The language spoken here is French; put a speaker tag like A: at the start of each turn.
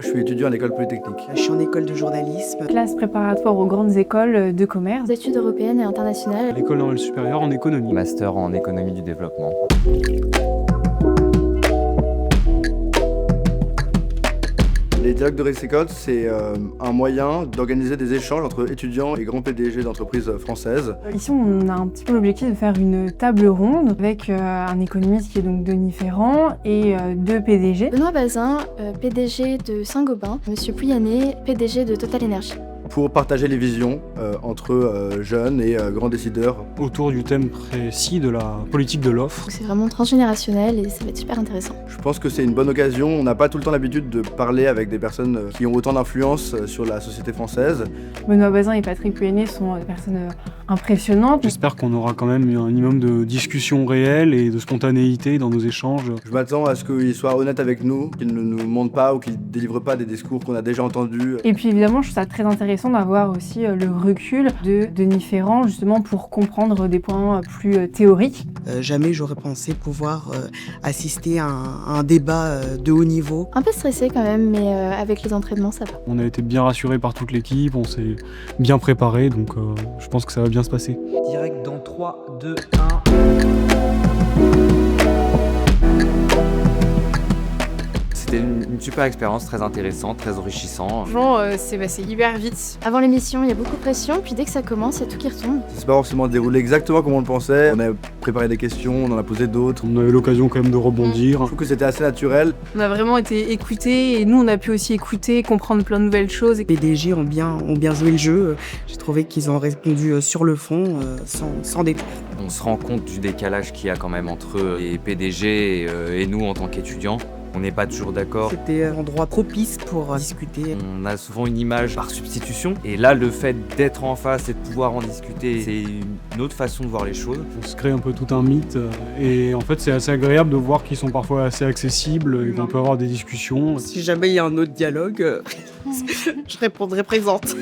A: Je suis étudiant à l'école polytechnique.
B: Je suis en école de journalisme.
C: Classe préparatoire aux grandes écoles de commerce.
D: Études européennes et internationales.
E: L'école normale supérieure en économie.
F: Master en économie du développement.
A: Les dialogues de Rexecode, c'est un moyen d'organiser des échanges entre étudiants et grands PDG d'entreprises françaises.
C: Ici, on a un petit peu l'objectif de faire une table ronde avec un économiste qui est donc Denis Ferrand et deux PDG.
D: Benoît Bazin, PDG de Saint-Gobain. Monsieur Pouyanné, PDG de Total Energy.
A: Pour partager les visions entre jeunes et grands décideurs.
E: Autour du thème précis de la politique de l'offre.
D: C'est vraiment transgénérationnel et ça va être super intéressant.
A: Je pense que c'est une bonne occasion. On n'a pas tout le temps l'habitude de parler avec des personnes qui ont autant d'influence sur la société française.
C: Benoît Bazin et Patrick Pouyanné sont des personnes impressionnantes.
E: J'espère qu'on aura quand même un minimum de discussion réelle et de spontanéité dans nos échanges.
A: Je m'attends à ce qu'ils soient honnêtes avec nous, qu'ils ne nous mentent pas ou qu'ils ne délivrent pas des discours qu'on a déjà entendus.
C: Et puis évidemment, je trouve ça très intéressant d'avoir aussi le recul de Denis Ferrand, justement pour comprendre des points plus théoriques.
B: Jamais j'aurais pensé pouvoir assister à un débat de haut niveau.
D: Un peu stressé quand même, mais avec les entraînements, ça va.
E: On a été bien rassurés par toute l'équipe, on s'est bien préparé, donc je pense que ça va bien se passer.
G: Direct dans 3, 2, 1.
F: C'était une super expérience, très intéressante, très enrichissante.
H: Franchement, c'est passé hyper vite.
D: Avant l'émission, il y a beaucoup de pression, puis dès que ça commence, il y a tout qui retombe.
A: Ça s'est pas forcément déroulé exactement comme on le pensait. On a préparé des questions, on en a posé d'autres.
E: On a eu l'occasion quand même de rebondir.
A: Je trouve que c'était assez naturel.
H: On a vraiment été écoutés et nous, on a pu aussi écouter, comprendre plein de nouvelles choses.
B: Les PDG ont bien joué le jeu. J'ai trouvé qu'ils ont répondu sur le fond, sans détour.
F: On se rend compte du décalage qu'il y a quand même entre les PDG et nous en tant qu'étudiants. On n'est pas toujours d'accord.
B: C'était un endroit propice pour discuter.
F: On a souvent une image par substitution. Et là, le fait d'être en face et de pouvoir en discuter, c'est une autre façon de voir les choses.
E: On se crée un peu tout un mythe. Et en fait, c'est assez agréable de voir qu'ils sont parfois assez accessibles et qu'on peut avoir des discussions.
B: Si jamais il y a un autre dialogue, je répondrai présente.